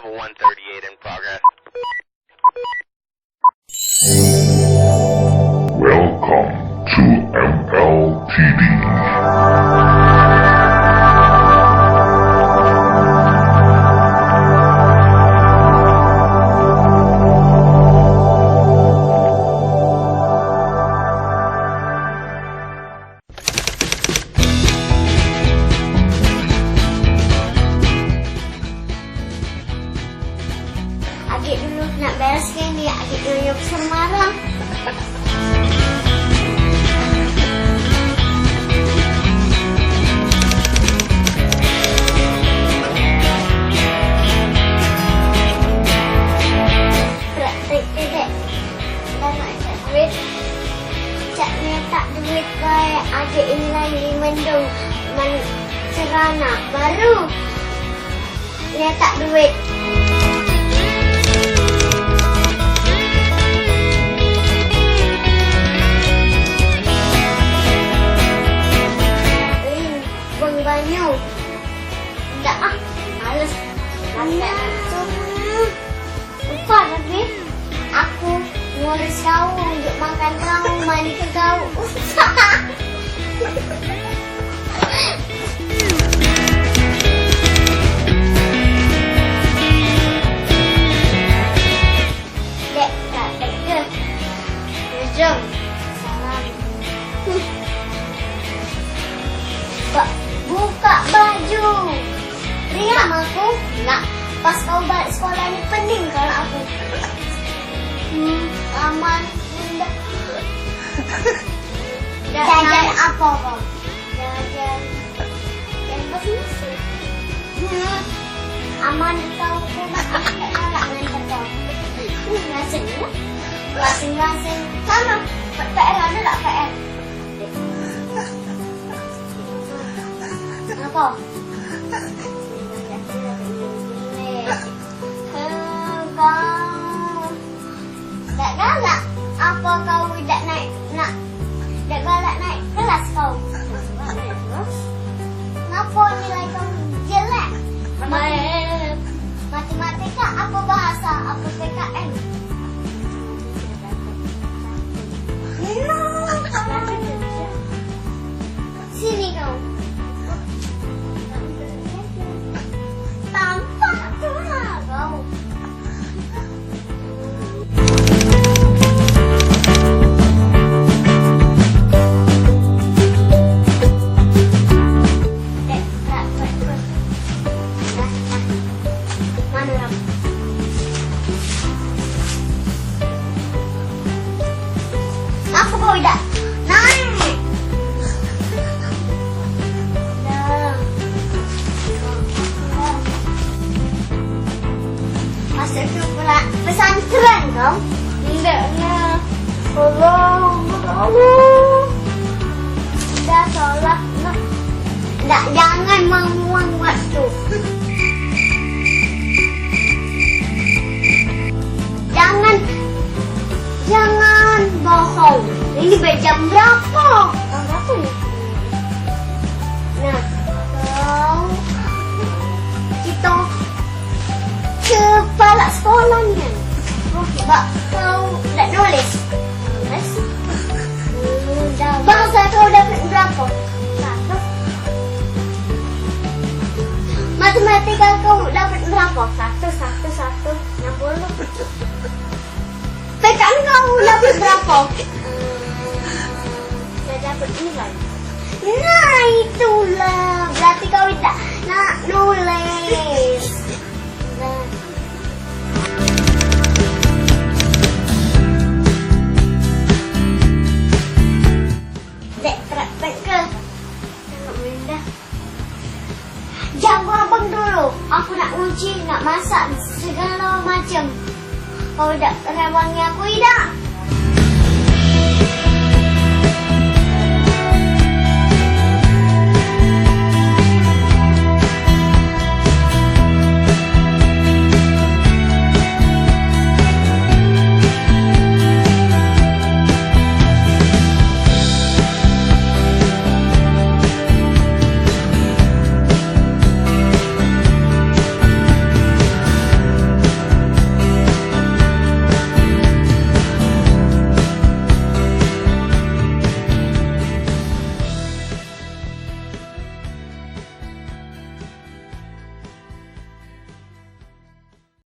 level 138 in progress. Welcome to MLTD. Adik dulu nak bereskan dia. Adik dulu yang besar marah. Praktik dedek. Dah nak cak duit. Cak ni tak duit baik. Adik ini lagi mendung. Serana baru. Dia tak duit. Banyu. Tak ah. Males. Lupa tapi aku ngurus kau untuk makan kau, mandi ke kau. Dek, tak ke? Jom. Salam. Buka baju. Riam aku. Nak. Pas kau balik sekolah ni pening kalau aku. Aman. Jajan apa kau? Jajan besi. Aman kau kumat aku tak galak ngantar kau. Ngasing ya? Ngasing. Sama. PR ada tak PR? Apa? Kau tak galak. Apa kau tak naik tak galak naik kelas kau? Kenapa nilai kau jelek? Matematika apa bahasa? Apa PKN? Sini kau. Tampak tu lah kau. Dek, tak betul. Mana ram? Aku kau dah naik. Masuk ke pesantren kau? Tidaknya. Allah. Dah solat nak. Tak, jangan membuang waktu. Jangan bohong. Ini jam berapa? Berapa ni? Nah, kita kepala sekolah ni kan. Sebab kau tak nulis. Bangsa kau dapat berapa? 1. Matematika kau dapat berapa? 1. 60. PKN kau dapat berapa? Saya dapat nilai. Nah, itulah. Berarti kau tak nak nulis. Dek, praktek ke? Tengok Minda. Jaga abang dulu. Aku nak uji, nak masak segala macam. Kau tak rewangi aku tidak?